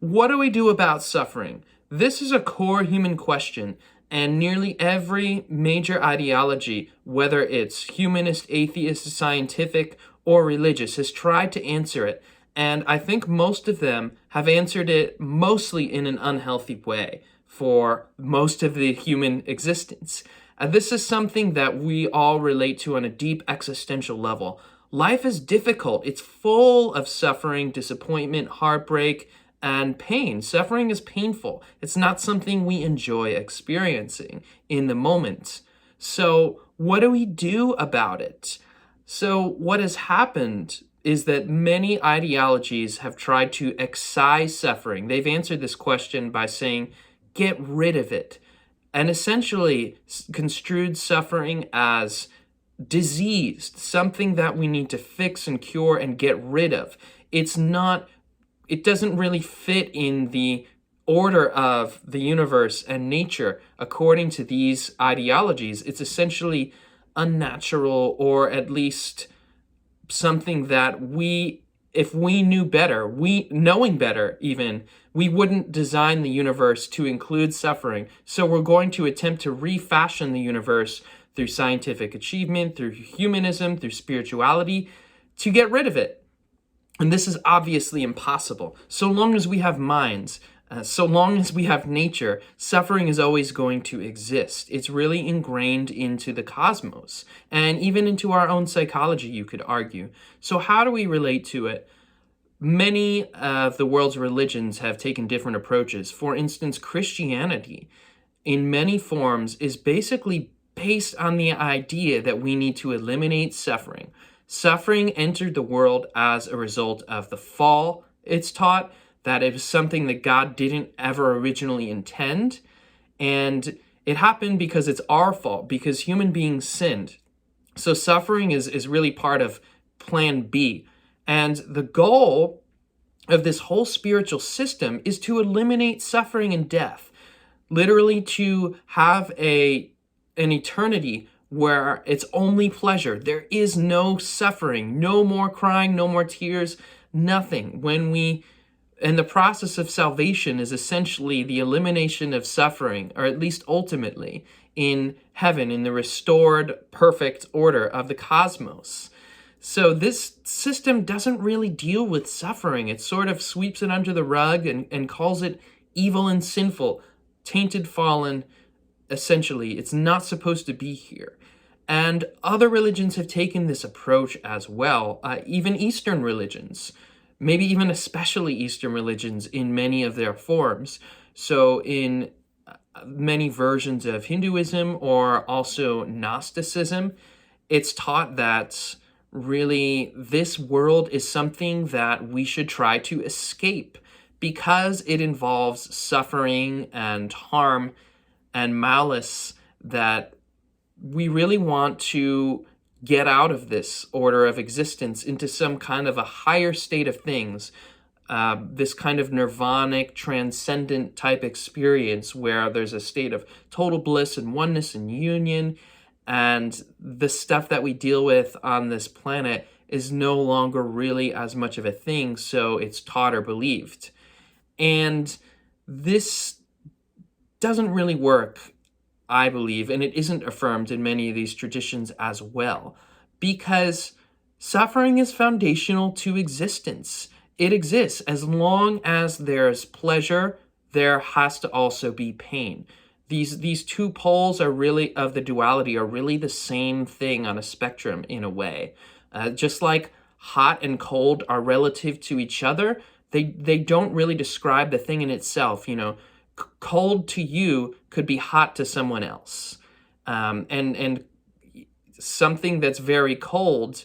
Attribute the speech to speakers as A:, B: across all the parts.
A: What do we do about suffering? This is a core human question, and nearly every major ideology, whether it's humanist, atheist, scientific, or religious, has tried to answer it. And I think most of them have answered it mostly in an unhealthy way for most of the human existence. This is something that we all relate to on a deep existential level. Life is difficult. It's full of suffering, disappointment, heartbreak, and pain. Suffering is painful. It's not something we enjoy experiencing in the moment. So what do we do about it? So what has happened is that many ideologies have tried to excise suffering. They've answered this question by saying, get rid of it, and essentially construed suffering as diseased, something that we need to fix and cure and get rid of. It doesn't really fit in the order of the universe and nature according to these ideologies. It's essentially unnatural, or at least something that if we knew better, knowing better even, we wouldn't design the universe to include suffering. So we're going to attempt to refashion the universe through scientific achievement, through humanism, through spirituality, to get rid of it. And this is obviously impossible. So long as we have minds, so long as we have nature, suffering is always going to exist. It's really ingrained into the cosmos, and even into our own psychology, you could argue. So how do we relate to it? Many of the world's religions have taken different approaches. For instance, Christianity, in many forms, is basically based on the idea that we need to eliminate suffering. Suffering entered the world as a result of the fall, it's taught, that it was something that God didn't ever originally intend. And it happened because it's our fault, because human beings sinned. So suffering is really part of plan B. And the goal of this whole spiritual system is to eliminate suffering and death. Literally to have an eternity where it's only pleasure. There is no suffering, no more crying, no more tears, nothing. And the process of salvation is essentially the elimination of suffering, or at least ultimately, in heaven, in the restored, perfect order of the cosmos. So this system doesn't really deal with suffering. It sort of sweeps it under the rug and calls it evil and sinful, tainted, fallen. Essentially, it's not supposed to be here. And other religions have taken this approach as well, even Eastern religions. Maybe even especially Eastern religions in many of their forms. So in many versions of Hinduism, or also Gnosticism, it's taught that really this world is something that we should try to escape because it involves suffering and harm and malice, that we really want to get out of this order of existence into some kind of a higher state of things, this kind of nirvanic, transcendent type experience where there's a state of total bliss and oneness and union, and the stuff that we deal with on this planet is no longer really as much of a thing, so it's taught or believed. And this doesn't really work, I believe, and it isn't affirmed in many of these traditions as well, because suffering is foundational to existence. It exists. As long as there's pleasure, there has to also be pain. These two poles are really, of the duality, are really the same thing on a spectrum in a way. Just like hot and cold are relative to each other, they don't really describe the thing in itself. Cold to you could be hot to someone else. And something that's very cold,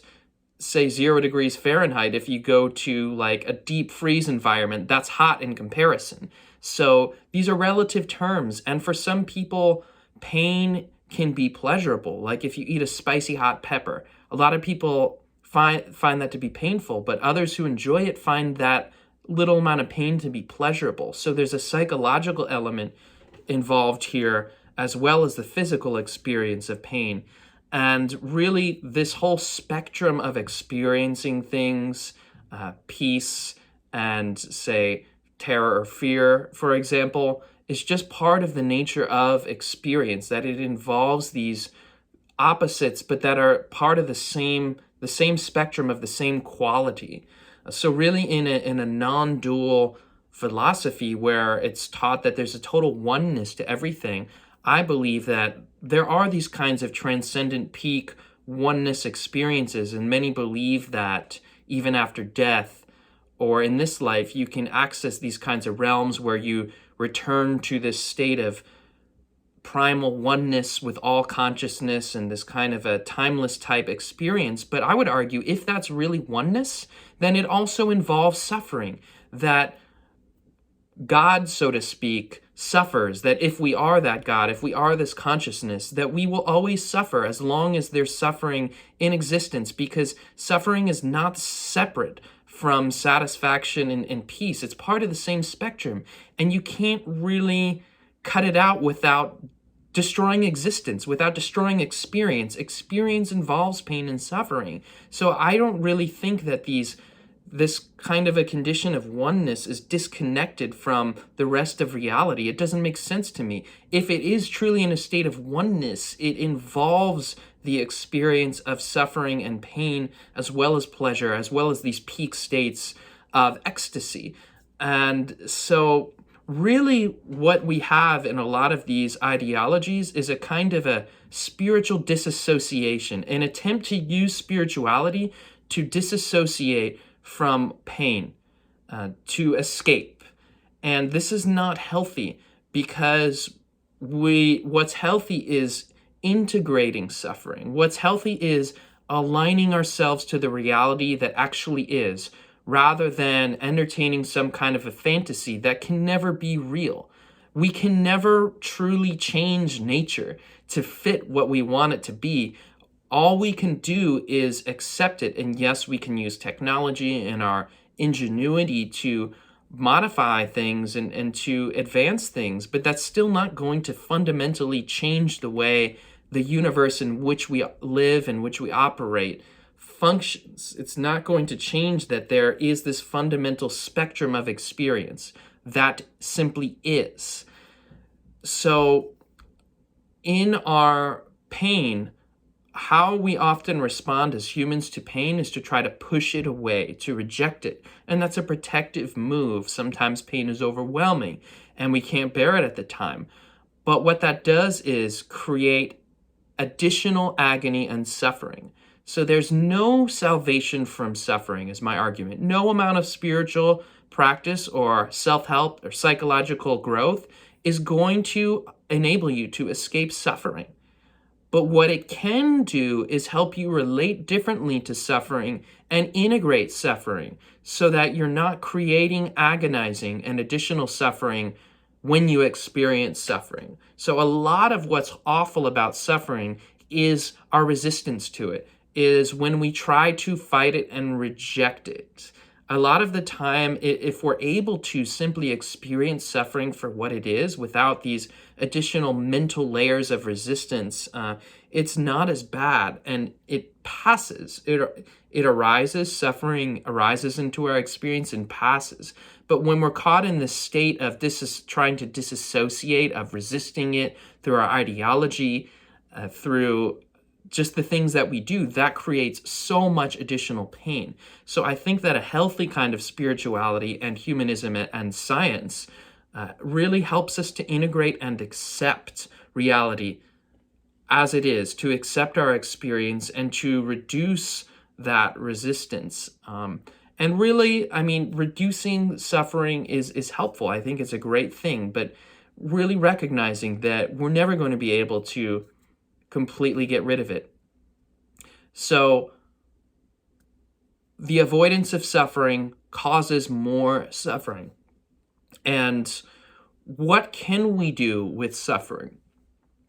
A: say 0 degrees Fahrenheit, if you go to like a deep freeze environment, that's hot in comparison. So these are relative terms. And for some people, pain can be pleasurable. Like if you eat a spicy hot pepper, a lot of people find that to be painful, but others who enjoy it find that little amount of pain to be pleasurable. So there's a psychological element involved here, as well as the physical experience of pain. And really, this whole spectrum of experiencing things, peace, and say terror or fear, for example, is just part of the nature of experience, that it involves these opposites, but that are part of the same spectrum of the same quality. So really in a non-dual philosophy where it's taught that there's a total oneness to everything, I believe that there are these kinds of transcendent peak oneness experiences, and many believe that even after death or in this life, you can access these kinds of realms where you return to this state of primal oneness with all consciousness and this kind of a timeless type experience. But I would argue if that's really oneness, then it also involves suffering, that God, so to speak, suffers, that if we are that God, if we are this consciousness, that we will always suffer as long as there's suffering in existence, because suffering is not separate from satisfaction and peace. It's part of the same spectrum, and you can't really cut it out without destroying existence, without destroying experience. Experience involves pain and suffering. So I don't really think that this kind of a condition of oneness is disconnected from the rest of reality. It doesn't make sense to me. If it is truly in a state of oneness, it involves the experience of suffering and pain, as well as pleasure, as well as these peak states of ecstasy. And so really what we have in a lot of these ideologies is a kind of a spiritual disassociation, an attempt to use spirituality to disassociate from pain, to escape. And this is not healthy, because what's healthy is integrating suffering. What's healthy is aligning ourselves to the reality that actually is, rather than entertaining some kind of a fantasy that can never be real. We can never truly change nature to fit what we want it to be. All we can do is accept it. And yes, we can use technology and our ingenuity to modify things and to advance things, but that's still not going to fundamentally change the way the universe in which we live and which we operate functions. It's not going to change that there is this fundamental spectrum of experience that simply is. So in our pain, how we often respond as humans to pain is to try to push it away, to reject it. And that's a protective move. Sometimes pain is overwhelming and we can't bear it at the time. But what that does is create additional agony and suffering. So there's no salvation from suffering, is my argument. No amount of spiritual practice or self-help or psychological growth is going to enable you to escape suffering. But what it can do is help you relate differently to suffering and integrate suffering so that you're not creating agonizing and additional suffering when you experience suffering. So a lot of what's awful about suffering is our resistance to it, is when we try to fight it and reject it. A lot of the time, if we're able to simply experience suffering for what it is without these additional mental layers of resistance, it's not as bad, and it passes. It arises, suffering arises into our experience and passes. But when we're caught in this state of trying to disassociate, of resisting it through our ideology, through just the things that we do, that creates so much additional pain. So I think that a healthy kind of spirituality and humanism and science really helps us to integrate and accept reality as it is, to accept our experience and to reduce that resistance. And really, I mean, reducing suffering is helpful. I think it's a great thing, but really recognizing that we're never going to be able to completely get rid of it. So the avoidance of suffering causes more suffering. And what can we do with suffering?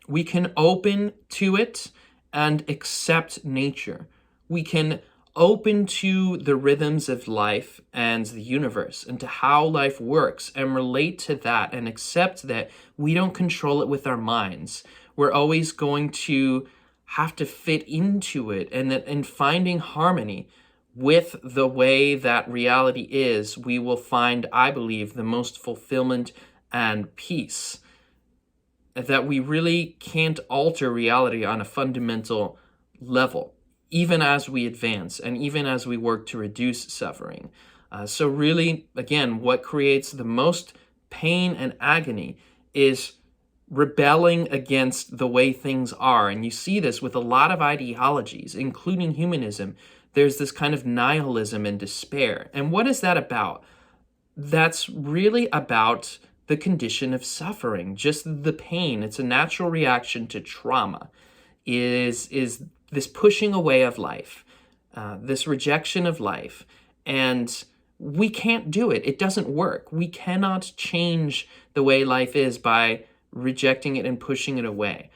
A: We can open to it and accept nature. We can open to the rhythms of life and the universe and to how life works and relate to that and accept that we don't control it with our minds. We're always going to have to fit into it, and that in finding harmony with the way that reality is, we will find, I believe, the most fulfillment and peace. That we really can't alter reality on a fundamental level, even as we advance and even as we work to reduce suffering. So really, again, what creates the most pain and agony is rebelling against the way things are. And you see this with a lot of ideologies, including humanism. There's this kind of nihilism and despair. And what is that about? That's really about the condition of suffering, just the pain. It's a natural reaction to trauma, is this pushing away of life, this rejection of life. And we can't do it. It doesn't work. We cannot change the way life is by rejecting it and pushing it away.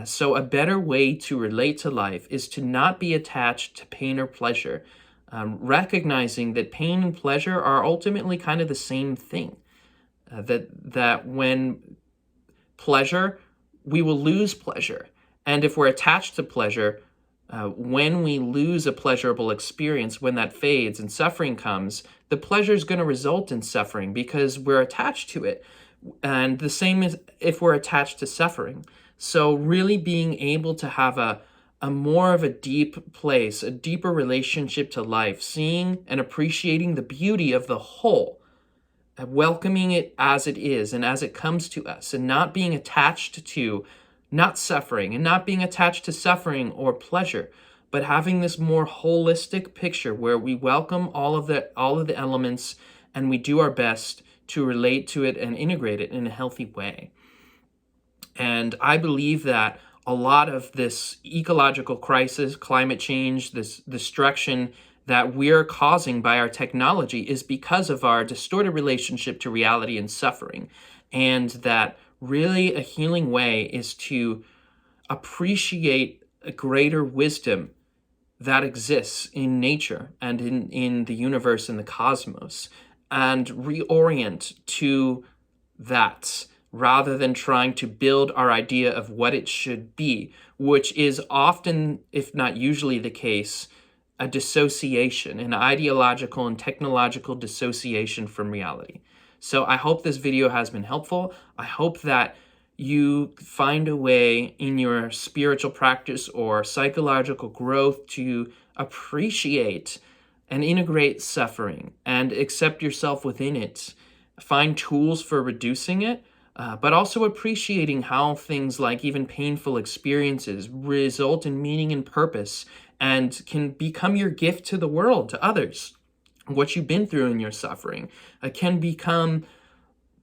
A: So a better way to relate to life is to not be attached to pain or pleasure, recognizing that pain and pleasure are ultimately kind of the same thing. That when pleasure, we will lose pleasure. And if we're attached to pleasure, when we lose a pleasurable experience, when that fades and suffering comes, the pleasure is going to result in suffering because we're attached to it. And the same is if we're attached to suffering. So really being able to have a more of a deep place, a deeper relationship to life, seeing and appreciating the beauty of the whole, welcoming it as it is and as it comes to us, and not being attached to not suffering and not being attached to suffering or pleasure, but having this more holistic picture where we welcome all of the elements and we do our best to relate to it and integrate it in a healthy way. And I believe that a lot of this ecological crisis, climate change, this destruction that we're causing by our technology is because of our distorted relationship to reality and suffering. And that really a healing way is to appreciate a greater wisdom that exists in nature and in the universe and the cosmos, and reorient to that rather than trying to build our idea of what it should be, which is often, if not usually the case, a dissociation, an ideological and technological dissociation from reality. So I hope this video has been helpful. I hope that you find a way in your spiritual practice or psychological growth to appreciate and integrate suffering and accept yourself within it. Find tools for reducing it, but also appreciating how things like even painful experiences result in meaning and purpose and can become your gift to the world, to others. What you've been through in your suffering can become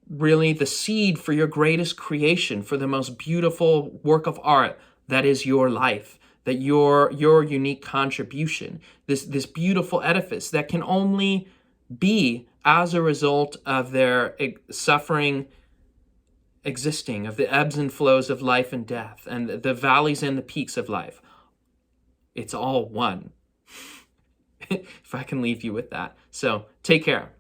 A: really the seed for your greatest creation, for the most beautiful work of art that is your life, that your unique contribution, this beautiful edifice that can only be as a result of their suffering existing, of the ebbs and flows of life and death, and the valleys and the peaks of life. It's all one. If I can leave you with that. So take care.